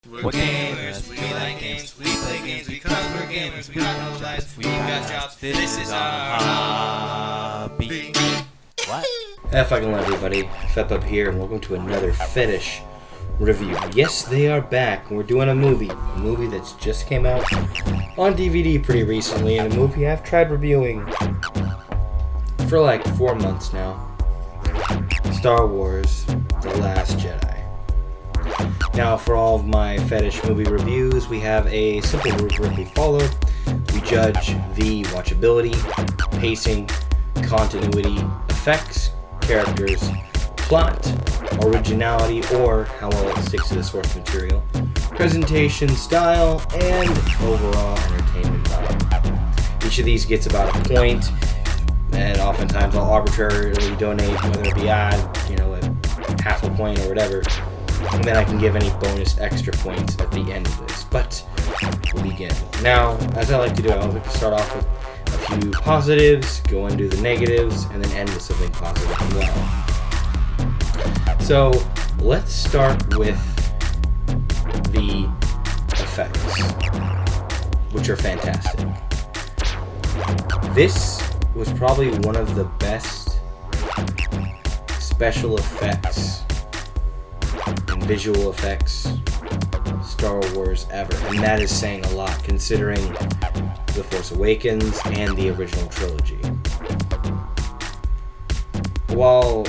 We're gamers, we like games, we play games because we're gamers, we got no lives, we got jobs, this is our hobby. What? Hey, fucking everybody, Fep up here, and welcome to another Fett-ish Review. Yes, they are back, and we're doing a movie that's just came out on DVD pretty recently, and a movie I've tried reviewing for like 4 months now. Star Wars: The Last Jedi. Now, for all of my Fett-ish movie reviews, we have a simple rubric we follow. We judge the watchability, pacing, continuity, effects, characters, plot, originality, or how well it sticks to the source material, presentation style, and overall entertainment value. Each of these gets about a point, and oftentimes I'll arbitrarily donate, whether it be a half a point or whatever, and then I can give any bonus extra points at the end of this. But we'll begin. Now, as I like to do, I like to start off with a few positives, go into the negatives, and then end with something positive as well. So, let's start with the effects, which are fantastic. This was probably one of the best special effects and visual effects Star Wars ever, and that is saying a lot considering The Force Awakens and the original trilogy. While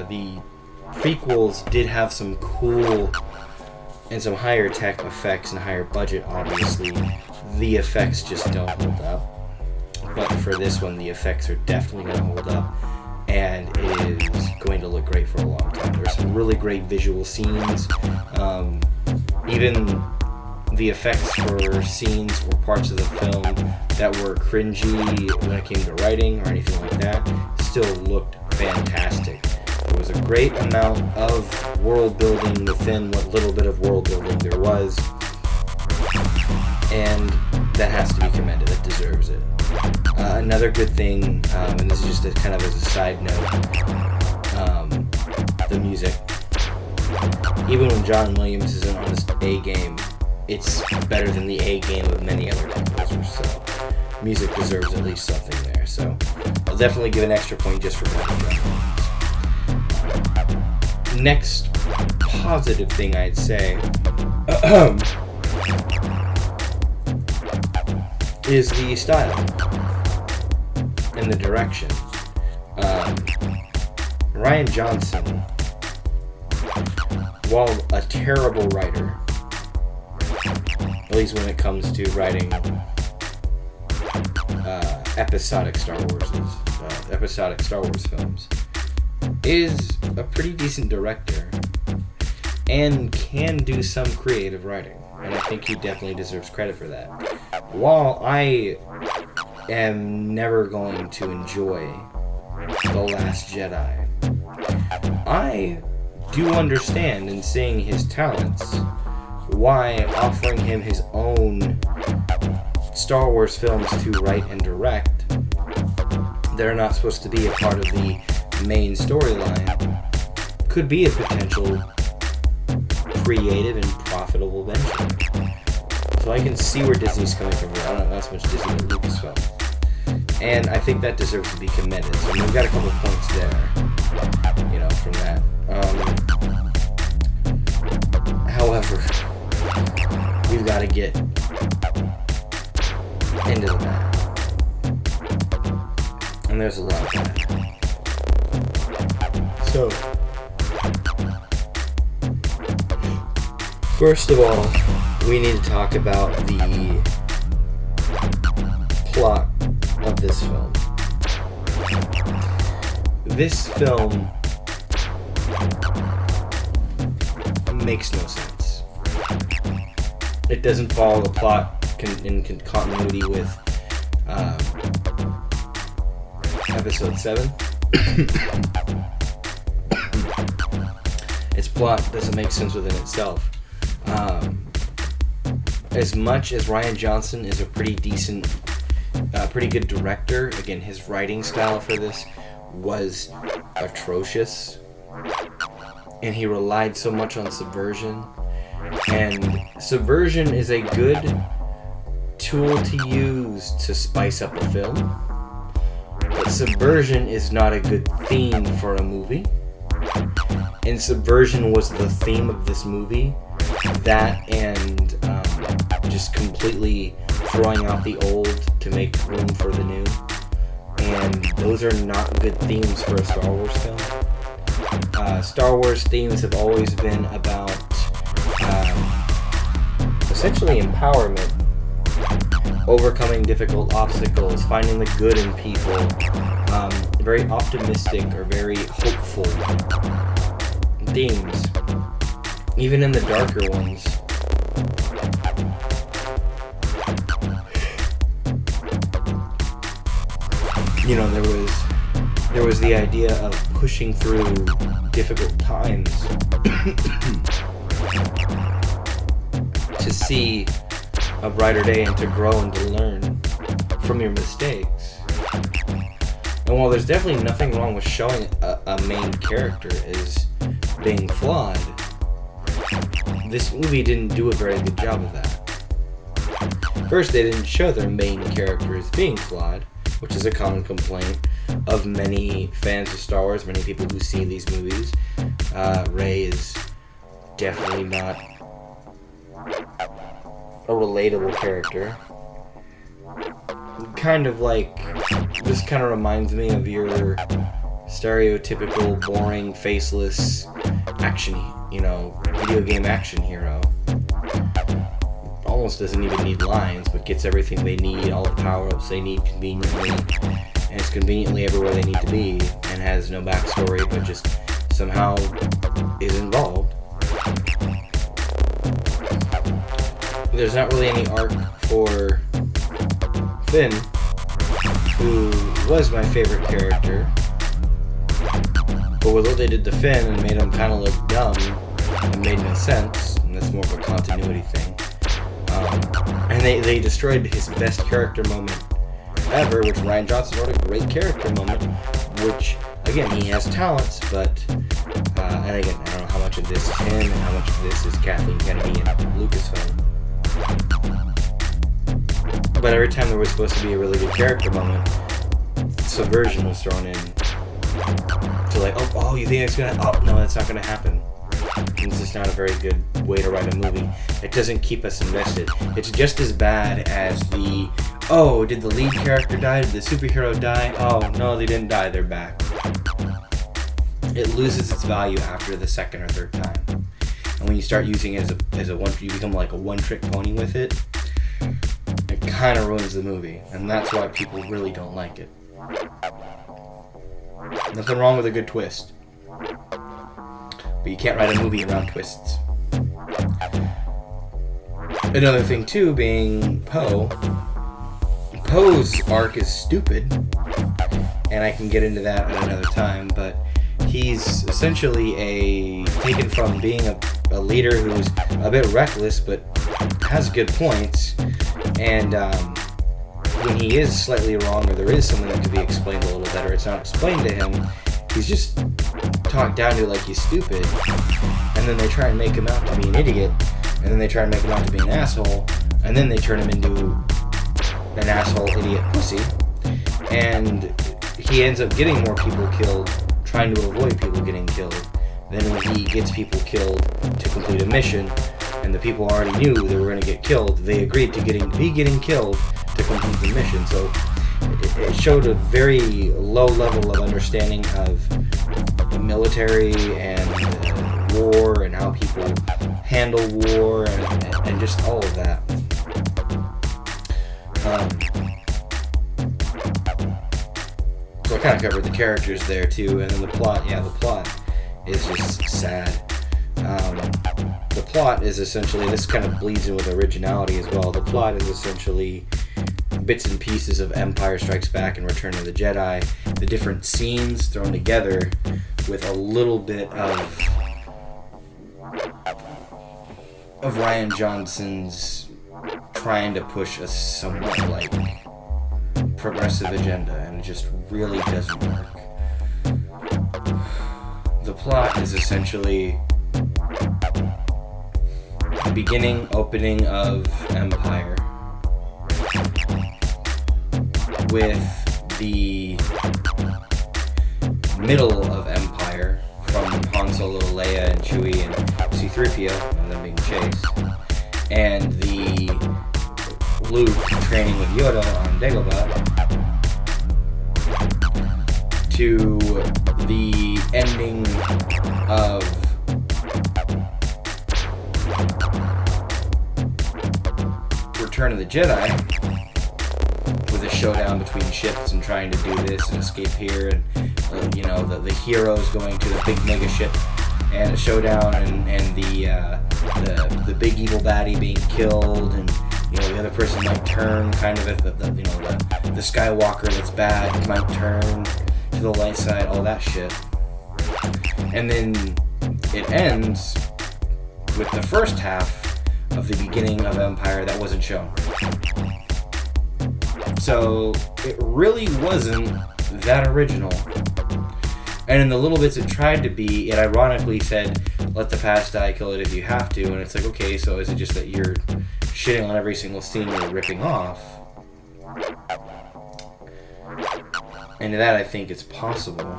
the prequels did have some cool and some higher tech effects and higher budget, obviously, the effects just don't hold up. But for this one, the effects are definitely going to hold up, and it is going to look great for a long time. There's some really great visual scenes. Even the effects for scenes or parts of the film that were cringy when it came to writing or anything like that still looked fantastic. There was a great amount of world building within what little bit of world building there was, and that has to be commended. That deserves it. Another good thing, and this is just kind of as a side note, the music. Even when John Williams isn't on his A game, it's better than the A game of many other composers. So music deserves at least something there. So I'll definitely give an extra point just for that. Next positive thing I'd say is the style and the direction. Rian Johnson, while a terrible writer, at least when it comes to writing episodic Star Wars films, is a pretty decent director and can do some creative writing, and I think he definitely deserves credit for that. While I am never going to enjoy The Last Jedi, I do understand in seeing his talents why offering him his own Star Wars films to write and direct, they're not supposed to be a part of the main storyline, could be a potential creative and profitable venture. So I can see where Disney's coming from here. I don't know not so much Disney, but Lucasfilm. And I think that deserves to be commended. So we've got a couple points there, from that. However, we've got to get into the map. And there's a lot of that. So, first of all, we need to talk about the plot of this film. This film makes no sense. It doesn't follow the plot in continuity with Episode 7. Its plot doesn't make sense within itself. As much as Rian Johnson is a pretty decent, pretty good director, again, his writing style for this was atrocious, and he relied so much on subversion. And subversion is a good tool to use to spice up a film, but subversion is not a good theme for a movie. And subversion was the theme of this movie. That and just completely throwing out the old to make room for the new. And those are not good themes for a Star Wars film. Star Wars themes have always been about essentially empowerment, overcoming difficult obstacles, finding the good in people, very optimistic or very hopeful themes, even in the darker ones. You know, there was the idea of pushing through difficult times to see a brighter day and to grow and to learn from your mistakes. And while there's definitely nothing wrong with showing a main character as being flawed, this movie didn't do a very good job of that. First, they didn't show their main character as being flawed, which is a common complaint of many fans of Star Wars, many people who see these movies. Rey is definitely not a relatable character. Kind of like, this kind of reminds me of your stereotypical, boring, faceless action, video game action hero. Almost doesn't even need lines, but gets everything they need, all the power-ups they need conveniently, and it's conveniently everywhere they need to be, and has no backstory, but just somehow is involved. There's not really any arc for Finn, who was my favorite character, but with what they did to Finn and made him kind of look dumb, it made no sense, and that's more of a continuity thing. And they destroyed his best character moment ever, which Rian Johnson wrote a great character moment, which, again, he has talents, but, and again, I don't know how much of this is him and how much of this is Kathleen Kennedy and Lucasfilm. But every time there was supposed to be a really good character moment, subversion was thrown in to like, oh, you think it's gonna, no, that's not gonna happen. And it's just not a very good way to write a movie. It doesn't keep us invested. It's just as bad as did the lead character die? Did the superhero die? Oh, no, they didn't die, they're back. It loses its value after the second or third time. And when you start using it as a one, you become like a one-trick pony with it, it kind of ruins the movie. And that's why people really don't like it. Nothing wrong with a good twist. But you can't write a movie around twists. Another thing, too, being Poe. Poe's arc is stupid, and I can get into that at another time, but he's essentially taken from being a leader who's a bit reckless, but has good points, and when he is slightly wrong, or there is something that could be explained a little better, it's not explained to him, he's just talked down to like he's stupid, and then they try and make him out to be an idiot, and then they try and make him out to be an asshole, and then they turn him into an asshole, idiot, pussy, and he ends up getting more people killed, trying to avoid people getting killed. Then when he gets people killed to complete a mission, and the people already knew they were going to get killed, they agreed to be getting killed to complete the mission. So it showed a very low level of understanding of the military and war and how people handle war and just all of that. So I kind of covered the characters there too, and then the plot is just sad. The plot is essentially, this kind of bleeds in with originality as well. The plot is essentially bits and pieces of Empire Strikes Back and Return of the Jedi, the different scenes thrown together with a little bit of Rian Johnson's trying to push a somewhat like progressive agenda, and it just really doesn't work. plot is essentially the beginning, opening of Empire, with the middle of Empire, from Han Solo, Leia, and Chewie, and C-3PO, and them being chased, and the Luke training with Yoda on Dagobah, to the ending of Return of the Jedi, with a showdown between ships and trying to do this and escape here, and the heroes going to the big mega ship, and a showdown, and the big evil baddie being killed, and the other person might turn, kind of, if the Skywalker that's bad might turn to the light side, all that shit. And then it ends with the first half of the beginning of Empire that wasn't shown. So it really wasn't that original. And in the little bits it tried to be, it ironically said, let the past die, kill it if you have to. And it's like, okay, so is it just that you're shitting on every single scene you're ripping off? And that, I think, it's possible.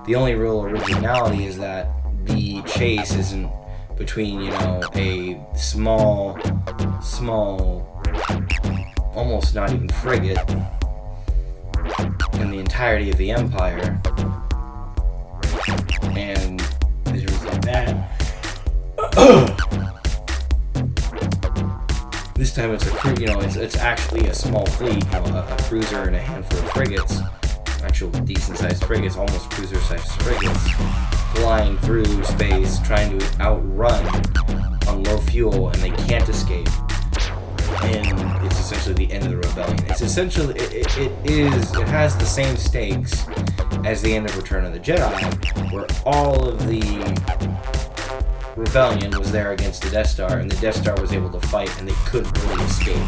The only real originality is that the chase isn't between, a small, almost not even frigate, and the entirety of the Empire. And there's like that. This time it's a crew, it's actually a small fleet, a cruiser and a handful of frigates, actual decent-sized frigates, almost cruiser-sized frigates, flying through space, trying to outrun on low fuel, and they can't escape. And it's essentially the end of the rebellion. It's essentially, it has the same stakes as the end of Return of the Jedi, where all of the rebellion was there against the Death Star, and the Death Star was able to fight, and they couldn't really escape.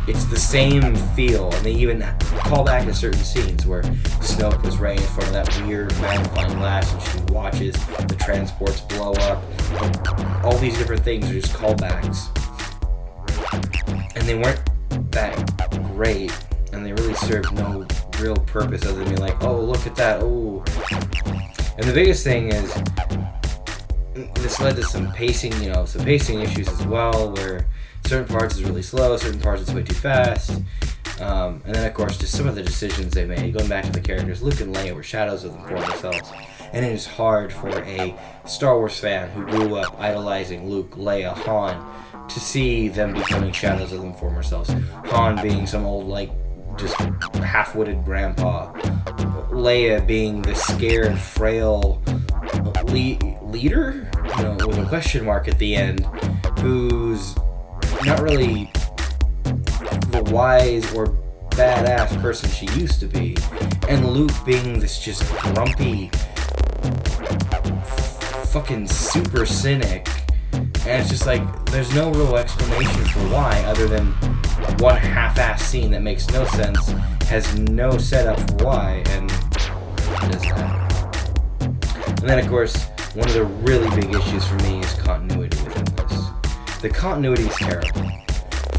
It's the same feel, and they even call back to certain scenes where Snoke was right in front of that weird magnifying glass, and she watches the transports blow up. All these different things are just callbacks. And they weren't that great, and they really served no real purpose other than being like, oh, look at that, oh. And the biggest thing is, this led to some pacing issues as well, where certain parts is really slow, certain parts it's way too fast. And then, of course, just some of the decisions they made. Going back to the characters, Luke and Leia were shadows of them for themselves. And it is hard for a Star Wars fan who grew up idolizing Luke, Leia, Han, to see them becoming shadows of them former selves. Han being some old, just half-witted grandpa. Leia being the scared, frail leader, with a question mark at the end, who's not really the wise or badass person she used to be. And Luke being this just grumpy, fucking super cynic. And it's just like, there's no real explanation for why, other than one half-ass scene that makes no sense, has no setup for why, and does that. And then, of course, one of the really big issues for me is continuity within this. The continuity is terrible.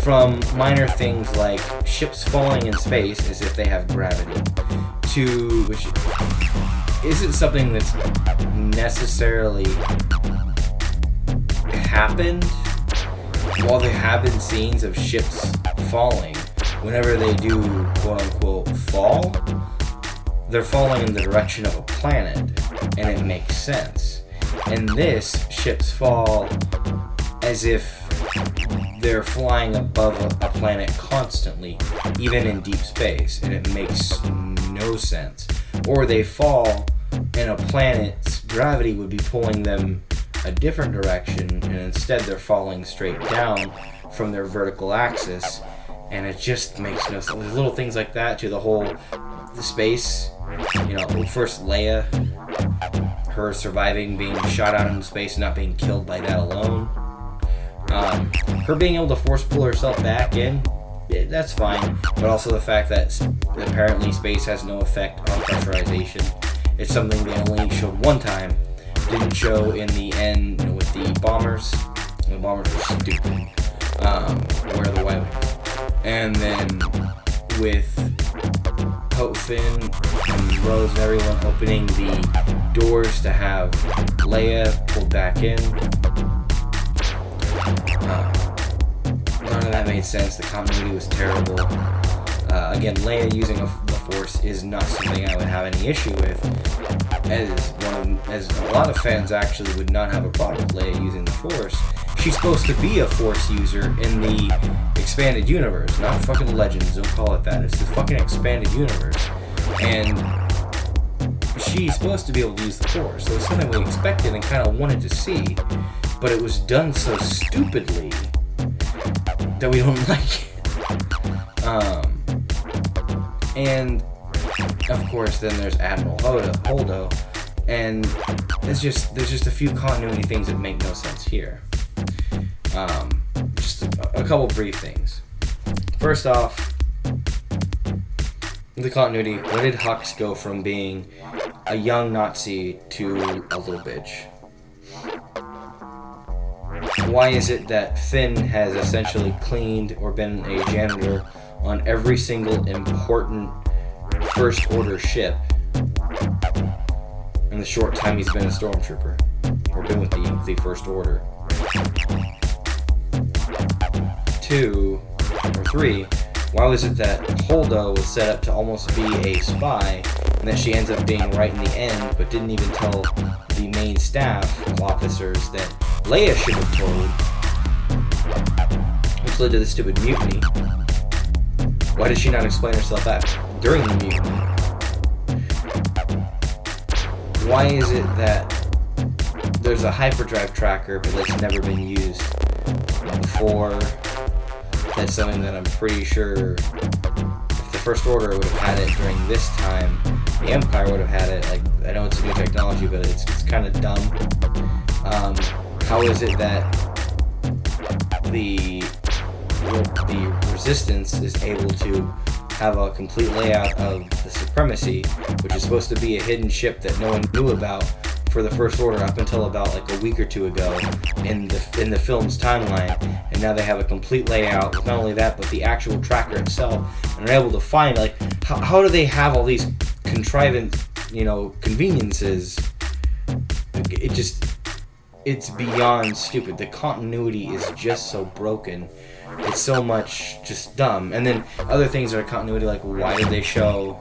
From minor things like ships falling in space as if they have gravity, to, which isn't something that's necessarily happened. While there have been scenes of ships falling, whenever they do quote-unquote fall, they're falling in the direction of a planet, and it makes sense. In this, ships fall as if they're flying above a planet constantly, even in deep space, and it makes no sense. Or they fall, and a planet's gravity would be pulling them a different direction, and instead they're falling straight down from their vertical axis, and it just makes no sense. There's little things like that to the space. First Leia, her surviving being shot out into space and not being killed by that alone. Her being able to force pull herself back in, that's fine, but also the fact that apparently space has no effect on pressurization. It's something they only showed one time, didn't show in the end, with the bombers. The bombers were stupid. Where are the Y-Wings? And then with Poe, Finn, and Rose and everyone opening the doors to have Leia pulled back in. None of that made sense. The continuity was terrible. Again, Leia using the Force is not something I would have any issue with, as a lot of fans actually would not have a problem with Leia using the Force. She's supposed to be a Force user in the expanded universe, not fucking Legends, don't call it that. It's the fucking expanded universe. And she's supposed to be able to use the Force, so it's something we expected and kind of wanted to see, but it was done so stupidly that we don't like it. And of course, then there's Admiral Holdo, and there's just a few continuity things that make no sense here. Just a couple brief things. First off, the continuity. When did Hux go from being a young Nazi to a little bitch? Why is it that Finn has essentially cleaned or been a janitor on every single important First Order ship in the short time he's been a Stormtrooper, or been with the First Order? 2 or 3, why was it that Holdo was set up to almost be a spy, and that she ends up being right in the end, but didn't even tell the main staff officers that Leia should have told, which led to the stupid mutiny? Why did she not explain herself out during the mutiny? Why is it that there's a hyperdrive tracker, but that's never been used before? That's something that I'm pretty sure if the First Order would have had it during this time, the Empire would have had it. Like, I know it's a new technology, but it's kind of dumb. How is it that the Resistance is able to have a complete layout of the Supremacy, which is supposed to be a hidden ship that no one knew about for the First Order up until about like a week or two ago in the film's timeline, and now they have a complete layout with not only that but the actual tracker itself, and are able to find, like, how do they have all these contrivant, conveniences? It's beyond stupid. The continuity is just so broken. It's so much just dumb. And then other things that are continuity, like why did they show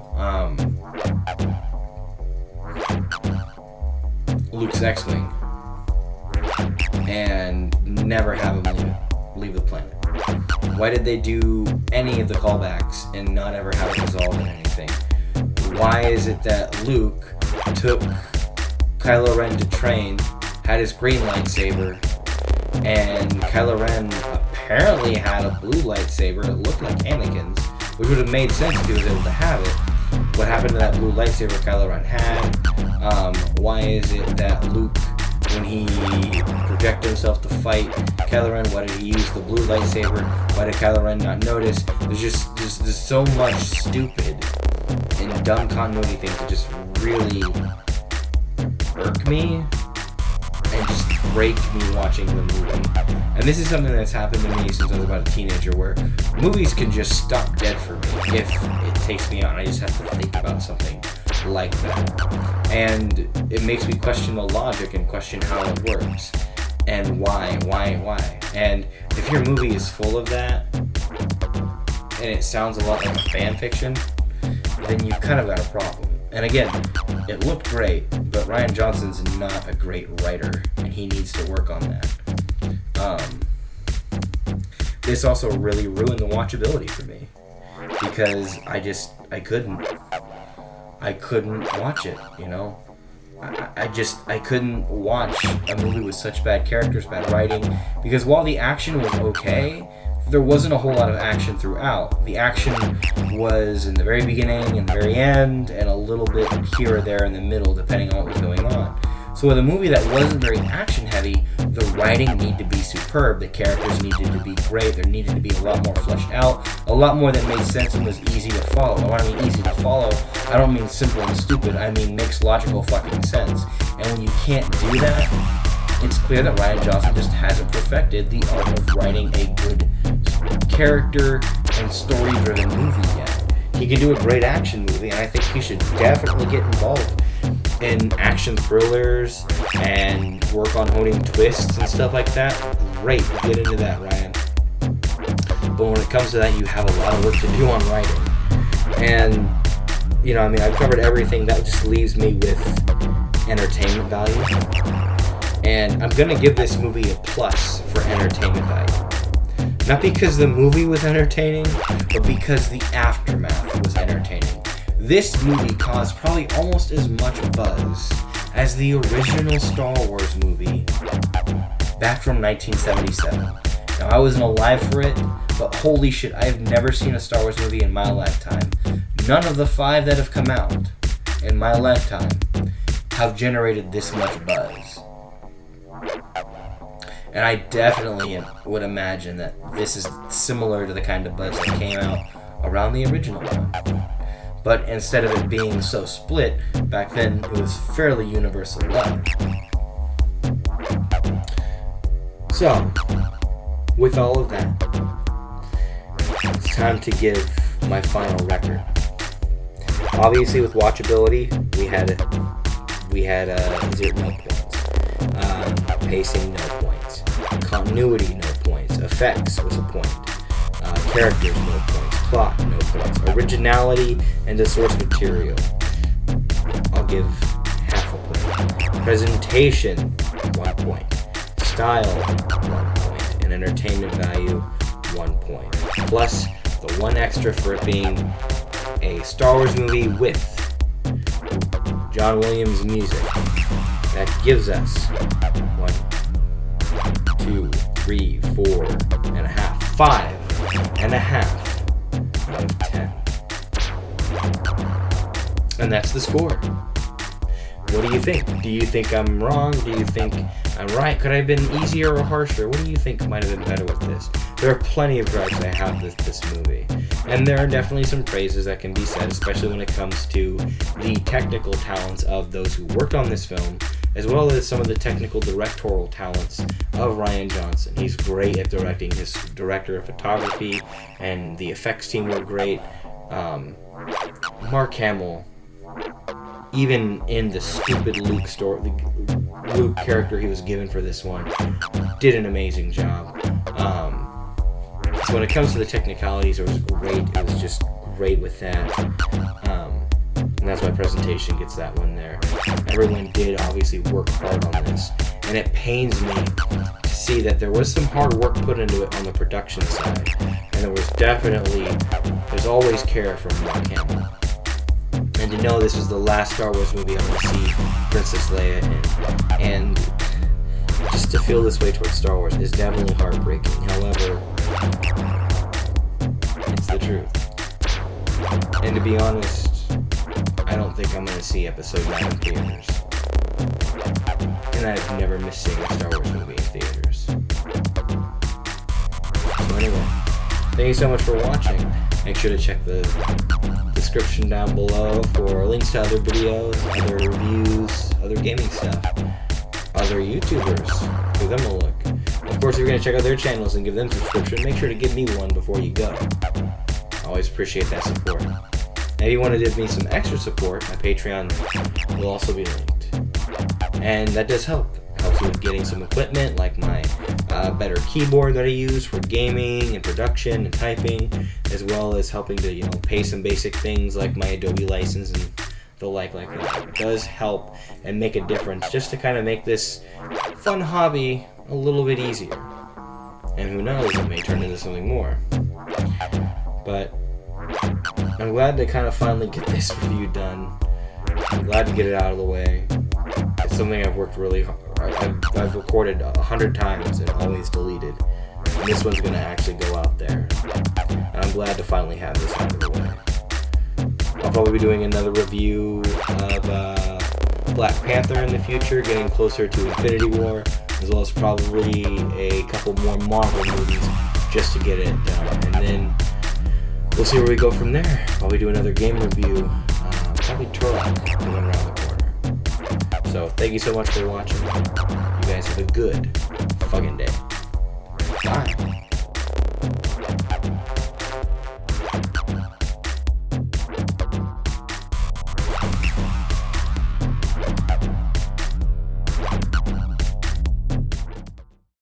Luke's X-Wing and never have him leave the planet? Why did they do any of the callbacks and not ever have it resolved in anything? Why is it that Luke took Kylo Ren to train, had his green lightsaber, and Kylo Ren apparently had a blue lightsaber that looked like Anakin's, which would have made sense if he was able to have it? What happened to that blue lightsaber Kylo Ren had? Why is it that Luke, when he projected himself to fight Kylo Ren, why did he use the blue lightsaber? Why did Kylo Ren not notice? There's so much stupid and dumb continuity things that just really irk me and just break me watching the movie. And this is something that's happened to me since I was about a teenager, where movies can just stop dead for me if it takes me out and I just have to think about something like that. And it makes me question the logic and question how it works and why. And if your movie is full of that and it sounds a lot like a fan fiction, then you've kind of got a problem. And again, it looked great, but Rian Johnson's not a great writer, and he needs to work on that. This also really ruined the watchability for me, because I couldn't watch it, I couldn't watch a movie with such bad characters, bad writing, because while the action was okay, there wasn't a whole lot of action throughout. The action was in the very beginning and the very end, and a little bit here or there in the middle, depending on what was going on. So with a movie that wasn't very action heavy, the writing needed to be superb, the characters needed to be great, there needed to be a lot more fleshed out, a lot more that made sense and was easy to follow. And when I mean easy to follow, I don't mean simple and stupid, I mean makes logical fucking sense. And when you can't do that, it's clear that Rian Johnson just hasn't perfected the art of writing a good character and story-driven movie yet. He can do a great action movie, and I think he should definitely get involved in action thrillers and work on honing twists and stuff like that. Great, get into that, Ryan. But when it comes to that, you have a lot of work to do on writing. And, you know, I mean, I've covered everything. That just leaves me with entertainment value. And I'm going to give this movie a plus for entertainment value. Not because the movie was entertaining, but because the aftermath was entertaining. This movie caused probably almost as much buzz as the original Star Wars movie back from 1977. Now, I wasn't alive for it, but holy shit, I've never seen a Star Wars movie in my lifetime. None of the 5 that have come out in my lifetime have generated this much buzz. And I definitely would imagine that this is similar to the kind of buzz that came out around the original one. But instead of it being so split, back then it was fairly universal love. So, with all of that, it's time to give my final record. Obviously, with watchability, we had no points. Pacing, no points. Continuity, no points. Effects was a point. Characters, no points. Plot, no points. Originality and the source material, I'll give half a point. Presentation, 1 point. Style, 1 point. And entertainment value, 1 point. Plus the 1 extra for it being a Star Wars movie with John Williams music. That gives us 1, 2, 3, 4 and a half, 5 and a half out of 10. And that's the score. What do you think? Do you think I'm wrong? Do you think I'm right? Could I have been easier or harsher? What do you think might have been better with this? There are plenty of gripes I have with this movie. And there are definitely some praises that can be said, especially when it comes to the technical talents of those who worked on this film, as well as some of the technical directorial talents of Rian Johnson. He's great at directing. His director of photography and the effects team were great. Mark Hamill, even in the stupid Luke story, the Luke character he was given for this one, did an amazing job. So when it comes to the technicalities, it was great. It was just great with that. And that's why presentation gets that one there. Everyone did obviously work hard on this. And it pains me to see that there was some hard work put into it on the production side. And there was there's always care from Mark Hamill. And to know this was the last Star Wars movie I'm going to see Princess Leia in. And just to feel this way towards Star Wars is definitely heartbreaking. However, it's the truth. And to be honest, I don't think I'm going to see Episode 9 in theaters. And I've never missed seeing a Star Wars movie in theaters. So anyway, thank you so much for watching. Make sure to check the description down below for links to other videos, other reviews, other gaming stuff, other YouTubers. Give them a look. Of course, if you're going to check out their channels and give them subscription, make sure to give me one before you go. I always appreciate that support. Now, if you want to give me some extra support, my Patreon will also be linked. And that does help. It helps me with getting some equipment, like my better keyboard that I use for gaming and production and typing, as well as helping to, pay some basic things like my Adobe license and the like that. It does help and make a difference just to kind of make this fun hobby a little bit easier. And who knows, it may turn into something more. But I'm glad to kind of finally get this review done. I'm glad to get it out of the way. It's something I've worked really hard. I've recorded 100 times and always deleted. And this one's going to actually go out there. And I'm glad to finally have this out of the way. I'll probably be doing another review of Black Panther in the future, getting closer to Infinity War, as well as probably a couple more Marvel movies just to get it done. And then we'll see where we go from there. While we do another game review, probably Turok coming around the corner. So thank you so much for watching. You guys have a good fucking